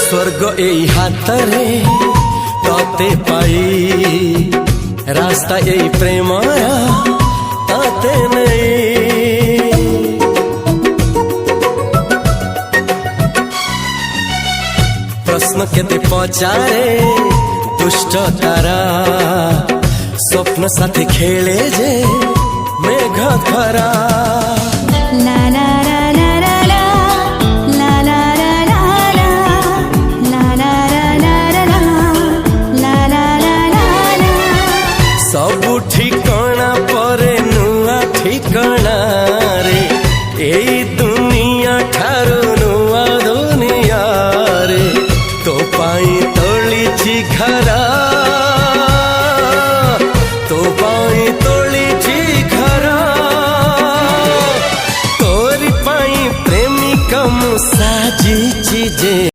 स्वर्ग एई हातरे तते पाई रास्ता एई प्रेमाया ताते नहीं। प्रश्न केते पचारे दुष्ट तारा स्वप्न साथी खेले जे मेघ खरा। ला ला ला ला ला ला ला ला ला ला ला ला ला ला। सबु ठिकाना परे नुआ ठिकाना रे एई दुनिया ठारू नुआ दुनिया रे। तो पाई तोलिछि घरा तो पाई तोलिछि घरा तोरी पाई प्रेमिका मु साजिछि जे।